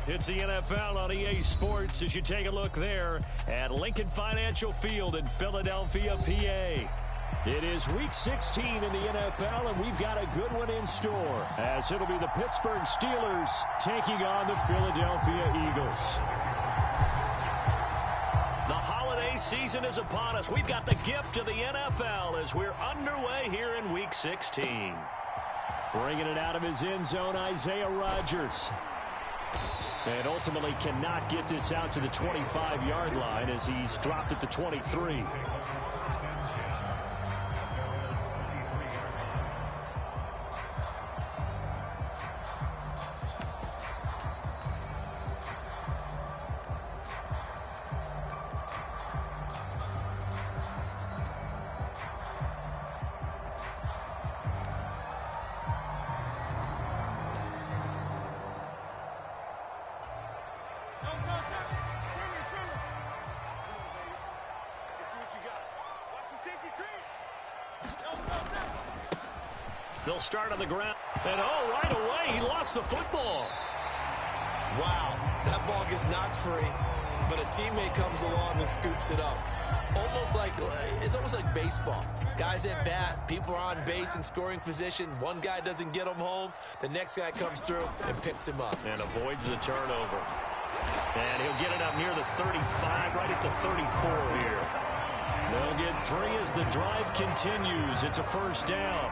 It's the NFL on EA Sports as you take a look there at Lincoln Financial Field in Philadelphia, PA. It is Week 16 in the NFL, and we've got a good one in store, as it'll be the Pittsburgh Steelers taking on the Philadelphia Eagles. The holiday season is upon us. We've got the gift of the NFL as we're underway here in Week 16. Bringing it out of his end zone, Isaiah Rodgers. And ultimately cannot get this out to the 25-yard line as he's dropped at the 23. They'll start on the ground. And right away, he lost the football. Wow, that ball gets knocked free, but a teammate comes along and scoops it up. It's almost like baseball. Guys at bat, people are on base in scoring position. One guy doesn't get him home. The next guy comes through and picks him up. And avoids the turnover. And he'll get it up near the 35, right at the 34 here. They'll get 3 as the drive continues. It's a first down.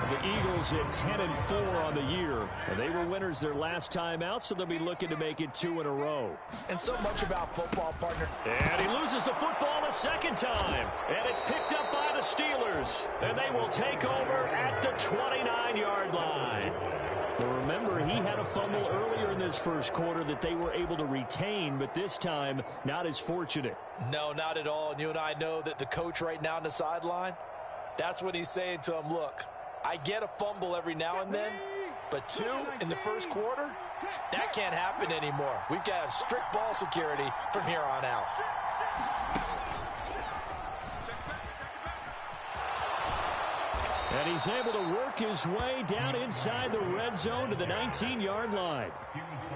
The Eagles at 10-4 on the year. And they were winners their last time out, so they'll be looking to make it 2 in a row. And so much about football, partner. And he loses the football a second time. And it's picked up by the Steelers. And they will take over at the 29-yard line. But remember, he had a fumble earlier in this first quarter that they were able to retain, but this time, not as fortunate. No, not at all. And you and I know that the coach right now on the sideline, that's what he's saying to him. Look, I get a fumble every now and then, but 2 in the first quarter, that can't happen anymore. We've got to have strict ball security from here on out. And he's able to work his way down inside the red zone to the 19-yard line.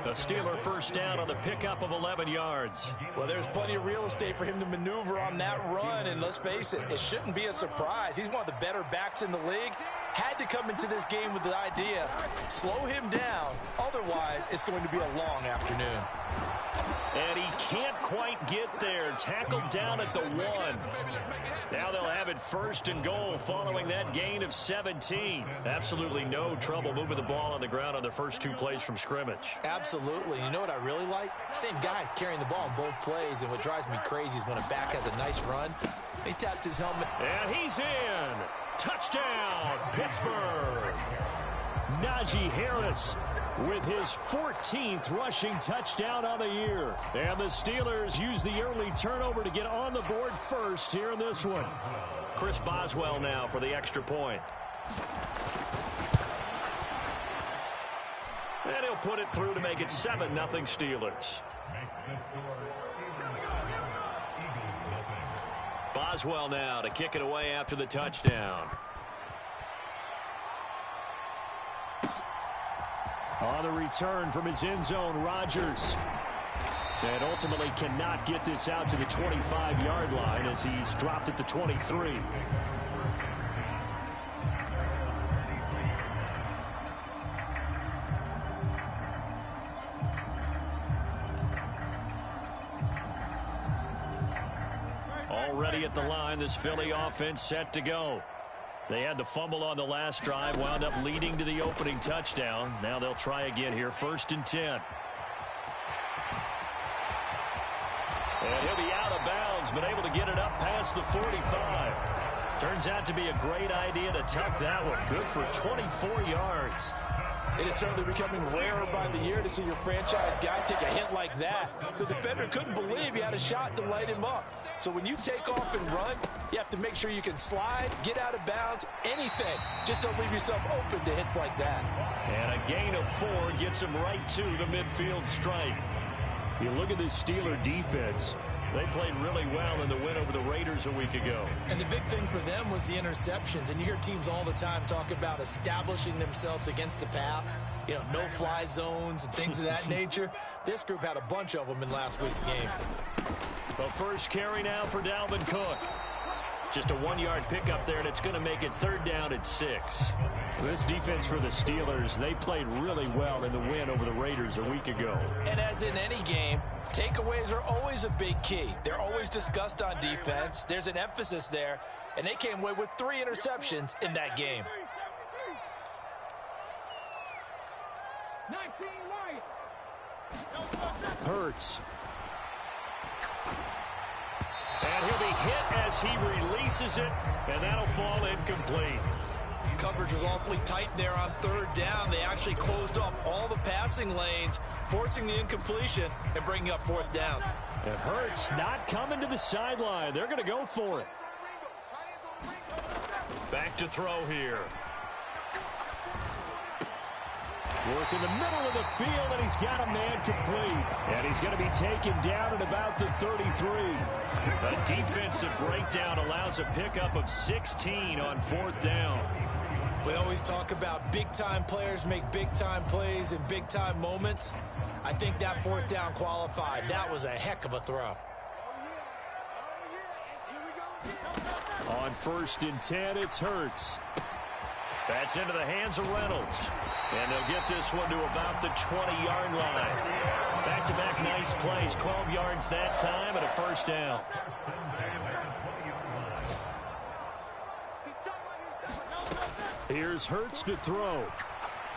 The Steeler first down on the pickup of 11 yards. Well, there's plenty of real estate for him to maneuver on that run, and let's face it, it shouldn't be a surprise. He's one of the better backs in the league. Had to come into this game with the idea, slow him down, otherwise it's going to be a long afternoon. And he can't quite get there. Tackled down at the 1. Now they'll have it first and goal following that gain of 17. Absolutely no trouble moving the ball on the ground on the first 2 plays from scrimmage. Absolutely. You know what I really like? Same guy carrying the ball in both plays, and what drives me crazy is when a back has a nice run, he taps his helmet. And he's in. Touchdown, Pittsburgh. Najee Harris with his 14th rushing touchdown on the year. And the Steelers use the early turnover to get on the board first here in this one. Chris Boswell now for the extra point. And he'll put it through to make it 7-0 Steelers. Boswell now to kick it away after the touchdown. On the return from his end zone, Rodgers. And ultimately cannot get this out to the 25-yard line as he's dropped at the 23. Already at the line, this Philly offense set to go. They had the fumble on the last drive, wound up leading to the opening touchdown. Now they'll try again here, 1st and 10. And he'll be out of bounds, but able to get it up past the 45. Turns out to be a great idea to tuck that one. Good for 24 yards. It is certainly becoming rarer by the year to see your franchise guy take a hit like that. The defender couldn't believe he had a shot to light him up. So when you take off and run, you have to make sure you can slide, get out of bounds, anything. Just don't leave yourself open to hits like that. And a gain of 4 gets him right to the midfield stripe. You look at this Steeler defense. They played really well in the win over the Raiders a week ago. And the big thing for them was the interceptions. And you hear teams all the time talk about establishing themselves against the pass. You know, no-fly zones and things of that nature. This group had a bunch of them in last week's game. The first carry now for Dalvin Cook. Just a 1-yard pickup there, and it's going to make it 3rd down at 6. This defense for the Steelers, they played really well in the win over the Raiders a week ago. And as in any game, takeaways are always a big key. They're always discussed on defense. There's an emphasis there, and they came away with 3 interceptions in that game. 19 right. Hurts. And he'll be hit as he releases it, and that'll fall incomplete. Coverage was awfully tight there on 3rd down. They actually closed off all the passing lanes, forcing the incompletion and bringing up 4th down. And Hurts not coming to the sideline. They're going to go for it. Back to throw here. Work in the middle of the field, and he's got a man complete. And he's going to be taken down at about the 33. A defensive breakdown allows a pickup of 16 on 4th down. We always talk about big-time players make big-time plays in big-time moments. I think that 4th down qualified. That was a heck of a throw. On 1st and 10, it's Hurts. That's into the hands of Reynolds. And they'll get this one to about the 20-yard line. Back-to-back nice plays. 12 yards that time and a 1st down. Here's Hurts to throw.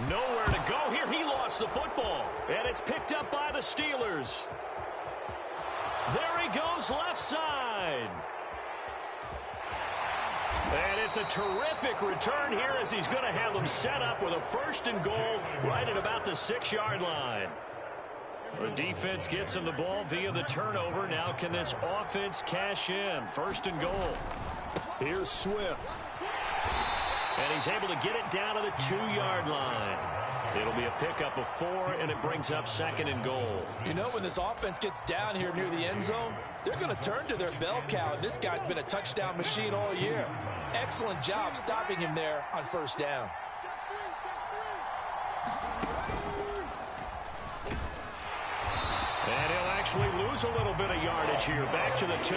Nowhere to go here. He lost the football. And it's picked up by the Steelers. There he goes left side. And it's a terrific return here as he's going to have them set up with a 1st and goal right at about the 6-yard line. The defense gets him the ball via the turnover. Now can this offense cash in? 1st and goal. Here's Swift. And he's able to get it down to the 2-yard line. It'll be a pickup of 4, and it brings up 2nd and goal. You know, when this offense gets down here near the end zone, they're going to turn to their bell cow, and this guy's been a touchdown machine all year. Excellent job stopping him there on 1st down. And he'll actually lose a little bit of yardage here. Back to the 2.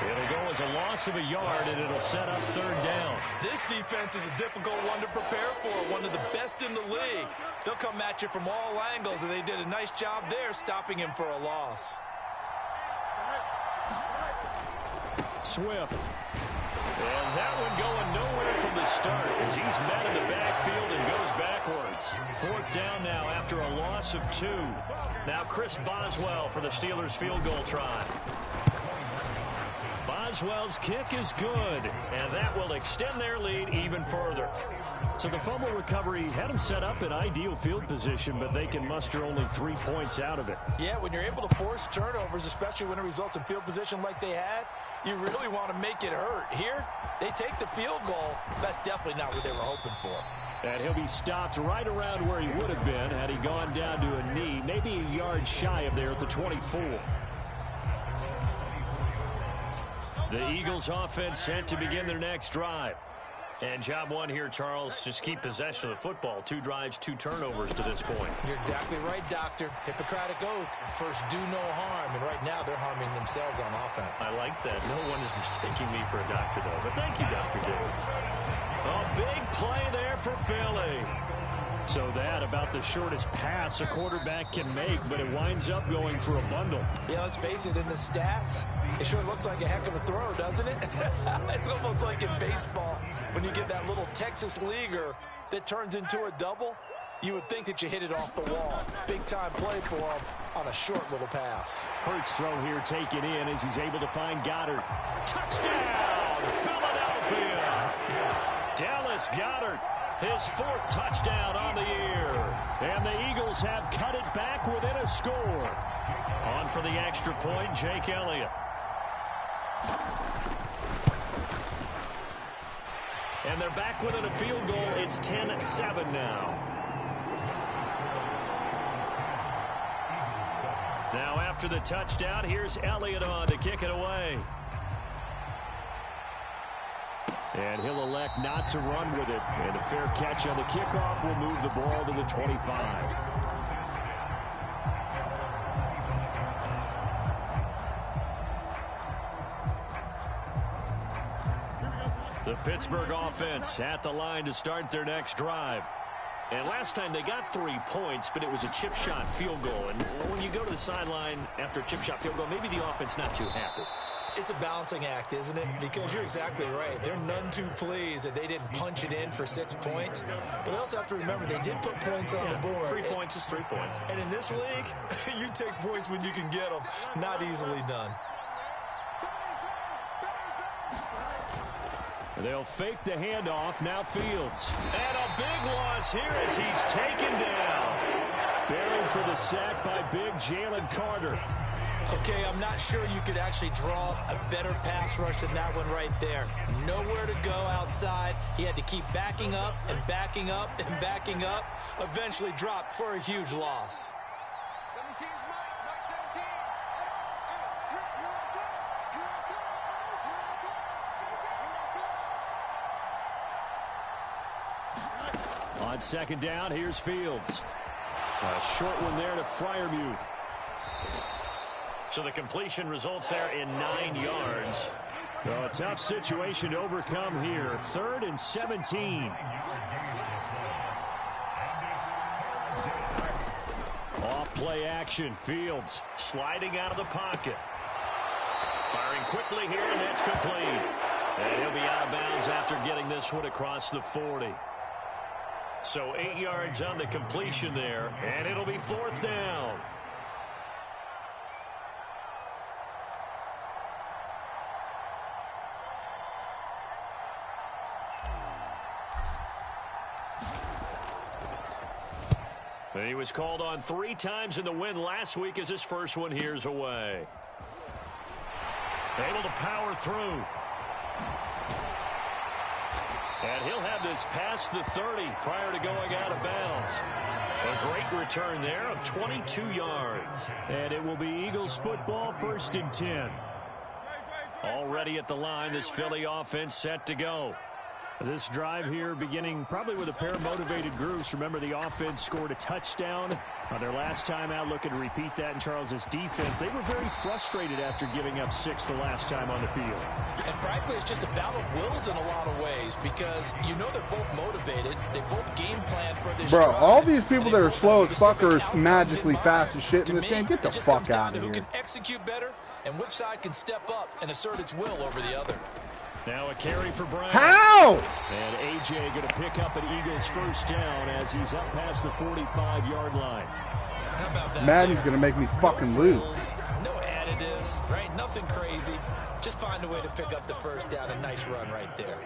It'll go as a loss of a yard, and it'll set up 3rd down. This defense is a difficult one to prepare for, one of the best in the league. They'll come at you from all angles, and they did a nice job there stopping him for a loss. Swift. And that one going nowhere from the start as he's met in the backfield and goes backwards. 4th down now after a loss of 2. Now Chris Boswell for the Steelers field goal try. Boswell's kick is good, and that will extend their lead even further. So the fumble recovery had them set up in ideal field position, but they can muster only 3 points out of it. Yeah, when you're able to force turnovers, especially when it results in field position like they had, you really want to make it hurt. Here, they take the field goal. That's definitely not what they were hoping for. And he'll be stopped right around where he would have been had he gone down to a knee, maybe a yard shy of there at the 24. The Eagles offense set to begin their next drive. And job one here, Charles, just keep possession of the football. 2 drives, 2 turnovers to this point. You're exactly right, Doctor. Hippocratic oath. First, do no harm. And right now, they're harming themselves on offense. I like that. No one is mistaking me for a doctor, though. But thank you, Dr. Davis. A big play there for Philly. So that about the shortest pass a quarterback can make, but it winds up going for a bundle. Yeah, let's face it, in the stats, it sure looks like a heck of a throw, doesn't it? It's almost like in baseball when you get that little Texas leaguer that turns into a double. You would think that you hit it off the wall. Big-time play for him on a short little pass. Hurts throw here taken in as he's able to find Goddard. Touchdown, Philadelphia! Dallas Goedert, his 4th touchdown on the year. And the Eagles have cut it back within a score. On for the extra point, Jake Elliott. And they're back within a field goal. It's 10-7 now. Now after the touchdown, here's Elliott on to kick it away. And he'll elect not to run with it. And a fair catch on the kickoff will move the ball to the 25. The Pittsburgh offense at the line to start their next drive. And last time they got 3 points, but it was a chip shot field goal. And when you go to the sideline after a chip shot field goal, maybe the offense not too happy. It's a balancing act, isn't it? Because you're exactly right. They're none too pleased that they didn't punch it in for 6 points. But they also have to remember they did put points on the board. 3 points is 3 points. And in this league, you take points when you can get them. Not easily done. They'll fake the handoff. Now Fields. And a big loss here as he's taken down. Buried for the sack by big Jalen Carter. Okay, I'm not sure you could actually draw a better pass rush than that one right there. Nowhere to go outside. He had to keep backing up and backing up and backing up. Eventually dropped for a huge loss. 17's Mike 17. On second down, here's Fields. A short one there to Freiermuth. So the completion results there in 9 yards. So a tough situation to overcome here. 3rd and 17. Off play action. Fields sliding out of the pocket. Firing quickly here, and that's complete. And he'll be out of bounds after getting this one across the 40. So 8 yards on the completion there, and it'll be 4th down. And he was called on 3 times in the win last week as his first one here's away. Able to power through. And he'll have this past the 30 prior to going out of bounds. A great return there of 22 yards. And it will be Eagles football, 1st and 10. Already at the line, this Philly offense set to go. This drive here beginning probably with a pair of motivated groups. Remember, the offense scored a touchdown on their last time out, looking to repeat that in Charles's defense. They were very frustrated after giving up 6 the last time on the field. And frankly, it's just a battle of wills in a lot of ways because you know they're both motivated. They both game plan for this Bro, drive. all these people that are slow as fuck are magically fast as shit in this game. Get the fuck out of here. Who here. can execute better and which side can step up and assert its will over the other. Now a carry for Brown. How? And A.J. going to pick up an Eagles 1st down as he's up past the 45-yard line. How about that? Madden's going to make me fucking lose. No additives, right? Nothing crazy. Just find a way to pick up the 1st down. A nice run right there.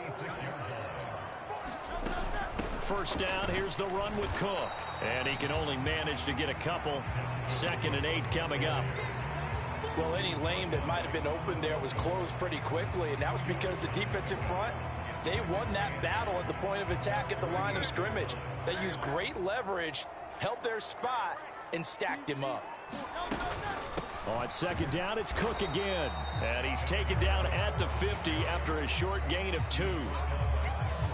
1st down, here's the run with Cook. And he can only manage to get a couple. 2nd and 8 coming up. Well, any lane that might have been open there was closed pretty quickly, and that was because the defensive front, they won that battle at the point of attack at the line of scrimmage. They used great leverage, held their spot, and stacked him up. On 2nd down, it's Cook again. And he's taken down at the 50 after a short gain of 2.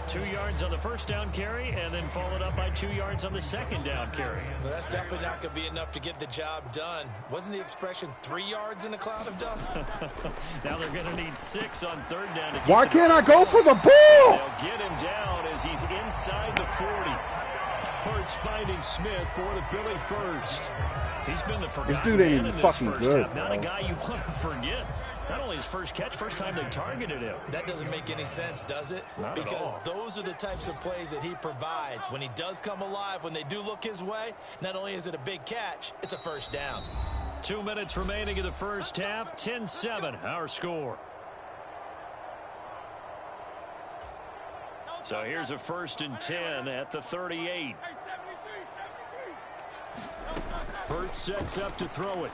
2 yards on the 1st down carry, and then followed up by 2 yards on the 2nd down carry. Well, that's definitely not going to be enough to get the job done. Wasn't the expression 3 yards in a cloud of dust? Now they're going to need 6 on 3rd down. Why can't I go for the ball? They'll get him down as he's inside the 40. Hurts finding Smith for the Philly 1st. He's been the forgotten This dude ain't man even in fucking this 1st good, half. Not bro. a guy you want to forget. Not only his first catch, first time they targeted him. That doesn't make any sense, does it? Not at because all. those are the types of plays that he provides. When he does come alive, when they do look his way, not only is it a big catch, it's a 1st down. 2 minutes remaining in the 1st half. 10-7, our score. So here's a 1st and 10 at the 38. Hurts sets up to throw it.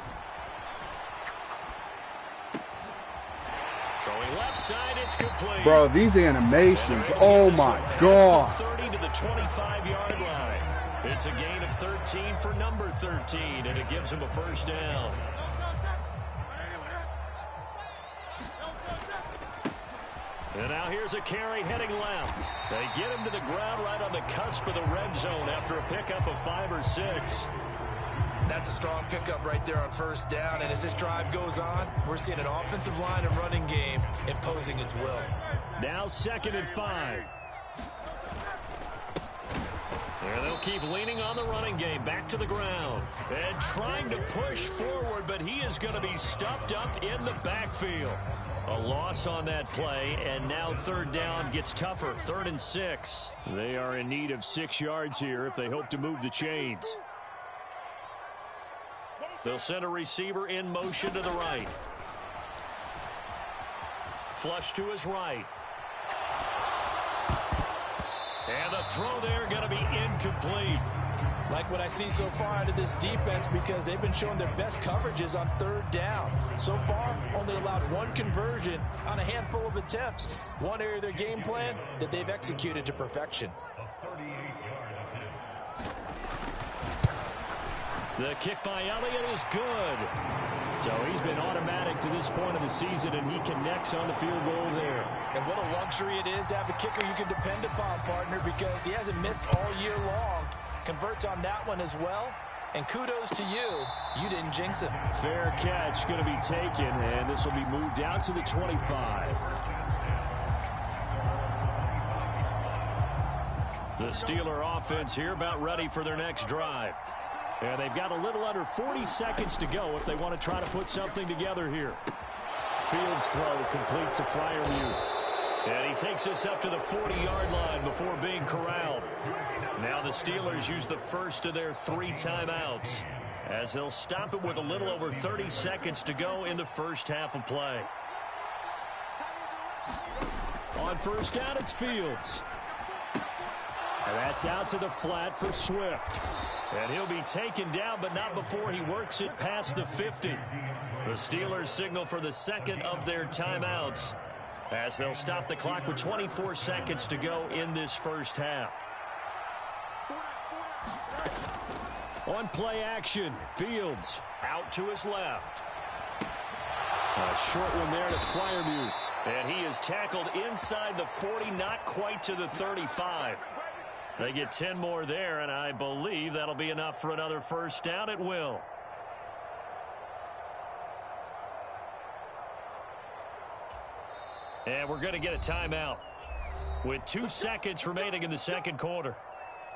Throwing left side, it's complete. Bro, these animations, oh my God. Past the 30 to the 25-yard line. It's a gain of 13 for number 13, and it gives him a 1st down. And now here's a carry heading left. They get him to the ground right on the cusp of the red zone after a pickup of 5 or 6. That's a strong pickup right there on first down. And as this drive goes on, we're seeing an offensive line and running game imposing its will. Now 2nd and 5. And they'll keep leaning on the running game. Back to the ground. And trying to push forward, but he is going to be stuffed up in the backfield. A loss on that play, and now 3rd down gets tougher. 3rd and 6. They are in need of 6 yards here if they hope to move the chains. They'll send a receiver in motion to the right. Flush to his right. And the throw there going to be incomplete. Like what I see so far out of this defense, because they've been showing their best coverages on 3rd down. So far, only allowed 1 conversion on a handful of attempts. One area of their game plan that they've executed to perfection. The kick by Elliott is good. So he's been automatic to this point of the season, and he connects on the field goal there. And what a luxury it is to have a kicker you can depend upon, partner, because he hasn't missed all year long. Converts on that one as well. And kudos to you. You didn't jinx him. Fair catch going to be taken, and this will be moved out to the 25. The Steeler offense here about ready for their next drive. And they've got a little under 40 seconds to go if they want to try to put something together here. Fields throw complete to Freiermuth. And he takes us up to the 40-yard line before being corralled. Now the Steelers use the first of their 3 timeouts as they'll stop it with a little over 30 seconds to go in the first half of play. On first down, it's Fields. And that's out to the flat for Swift. And he'll be taken down, but not before he works it past the 50. The Steelers signal for the 2nd of their timeouts as they'll stop the clock with 24 seconds to go in this first half. On play action, Fields out to his left. A short one there to Freiermuth. And he is tackled inside the 40, not quite to the 35. They get 10 more there, and I believe that'll be enough for another first down. It will. And we're going to get a timeout with 2 seconds remaining in the second quarter.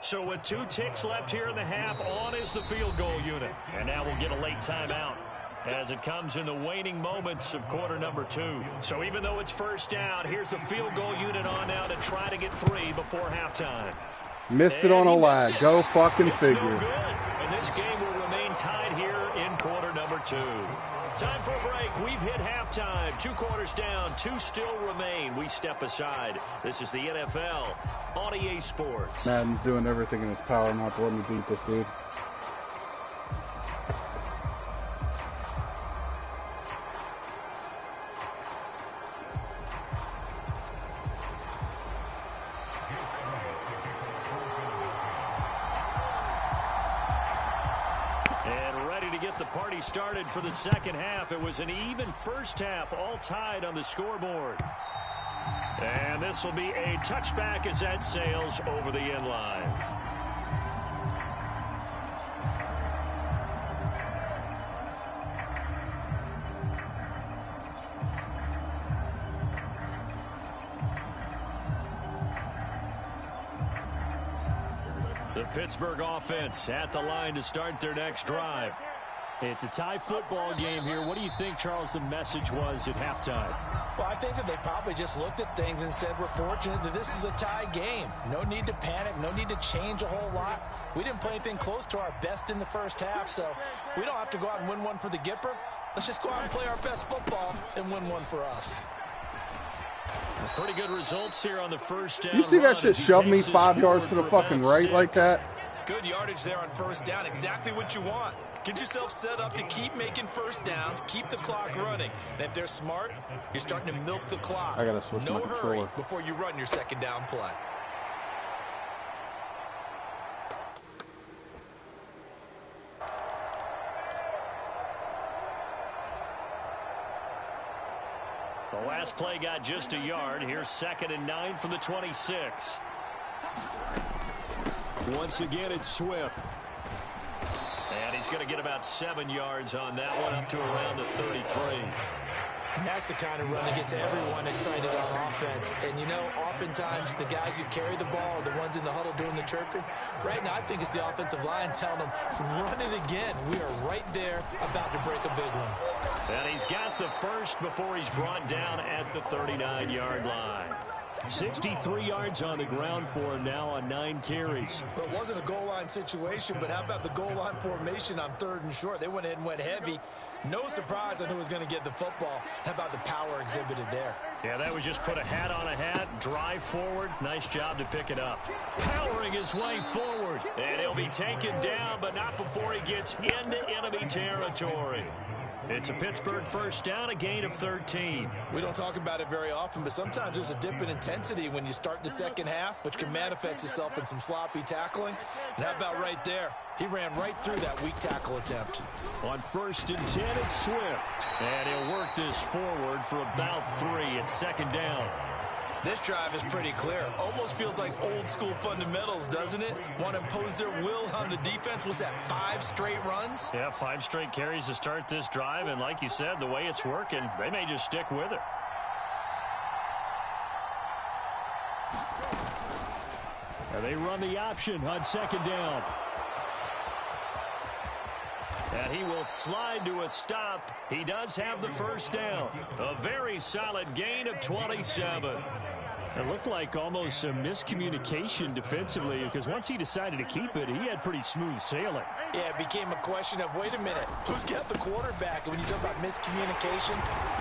So with 2 ticks left here in the half, on is the field goal unit. And now we'll get a late timeout as it comes in the waning moments of quarter number 2. So even though it's first down, here's the field goal unit on now to try to get 3 before halftime. Missed it on a lag. Go fucking figure. No good. And this game will remain tied here in quarter number 2. Time for a break. We've hit halftime. 2 quarters down. 2 still remain. We step aside. This is the NFL on EA Sports. Madden's doing everything in his power not to let me beat this dude. Started for the second half. It was an even first half, all tied on the scoreboard. And this will be a touchback as that sails over the end line. The Pittsburgh offense at the line to start their next drive. It's a tie football game here. What do you think, Charles, the message was at halftime? Well, I think that they probably just looked at things and said, we're fortunate that this is a tie game. No need to panic. No need to change a whole lot. We didn't play anything close to our best in the first half, so we don't have to go out and win one for the Gipper. Let's just go out and play our best football and win one for us. Pretty good results here on the first down. You see that shit shove me 5 yards to the fucking right like that? Good yardage there on first down. Exactly what you want. Get yourself set up to keep making first downs, keep the clock running. And if they're smart, you're starting to milk the clock. I gotta switch my controller. No hurry before you run your second down play. The last play got just a yard. Here's 2nd and 9 from the 26. Once again, it's Swift. And he's going to get about 7 yards on that one, up to around the 33. And that's the kind of run that gets everyone excited on offense. And, you know, oftentimes the guys who carry the ball are the ones in the huddle doing the chirping. Right now, I think it's the offensive line telling them, run it again. We are right there about to break a big one. And he's got the first before he's brought down at the 39-yard line. 63 yards on the ground for him now on 9 carries. Well, it wasn't a goal line situation, but how about the goal line formation on 3rd and short? They went ahead and went heavy. No surprise on who was going to get the football. How about the power exhibited there? Yeah, that was just put a hat on a hat, drive forward. Nice job to pick it up. Powering his way forward. And he'll be taken down, but not before he gets into enemy territory. It's a Pittsburgh first down, a gain of 13. We don't talk about it very often, but sometimes there's a dip in intensity when you start the second half, which can manifest itself in some sloppy tackling. And how about right there? He ran right through that weak tackle attempt. On 1st and 10, it's Swift. And he'll work this forward for about 3. It's 2nd down. This drive is pretty clear. Almost feels like old school fundamentals, doesn't it? Want to impose their will on the defense. Was that 5 straight runs? Yeah, 5 straight carries to start this drive. And like you said, the way it's working, they may just stick with it. And they run the option on 2nd down. And he will slide to a stop. He does have the first down. A very solid gain of 27. It looked like almost some miscommunication defensively, because once he decided to keep it, he had pretty smooth sailing. Yeah, it became a question of, wait a minute, who's got the quarterback? And when you talk about miscommunication,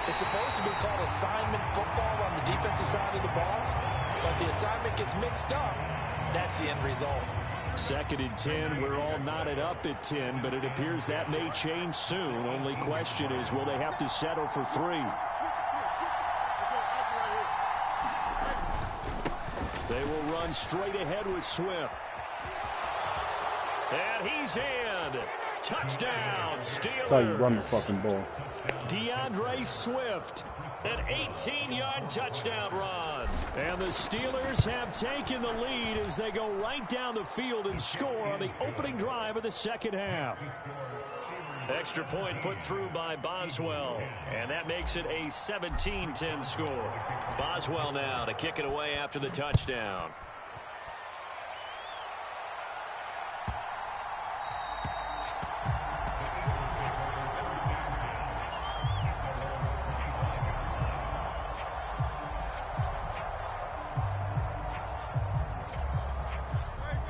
it's supposed to be called assignment football on the defensive side of the ball. But the assignment gets mixed up. That's the end result. 2nd and 10, we're all knotted up at 10, but it appears that may change soon. Only question is, will they have to settle for 3? They will run straight ahead with Swift. And he's in. Touchdown, Steelers. That's how you run the fucking ball. DeAndre Swift, an 18-yard touchdown run. And the Steelers have taken the lead as they go right down the field and score on the opening drive of the second half. Extra point put through by Boswell, and that makes it a 17-10 score. Boswell now to kick it away after the touchdown.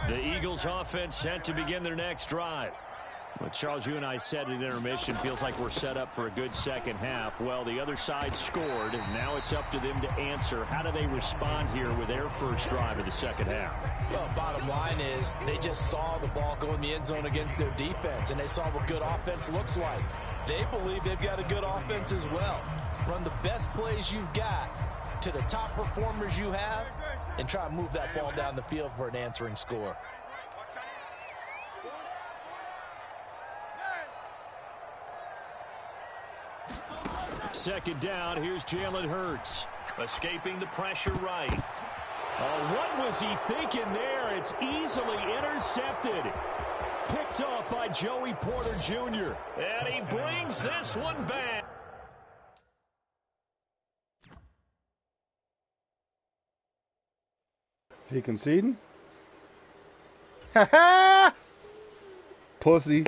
The Eagles offense set to begin their next drive. Well, Charles, you and I said at intermission, feels like we're set up for a good second half. Well, the other side scored, and now it's up to them to answer. How do they respond here with their first drive of the second half? Well, bottom line is they just saw the ball go in the end zone against their defense, and they saw what good offense looks like. They believe they've got a good offense as well. Run the best plays you've got to the top performers you have, and try to move that ball down the field for an answering score. Second down, here's Jalen Hurts. Escaping the pressure right. Oh, what was he thinking there? It's easily intercepted. Picked off by Joey Porter Jr. And he brings this one back. He conceding? Ha ha! Pussy.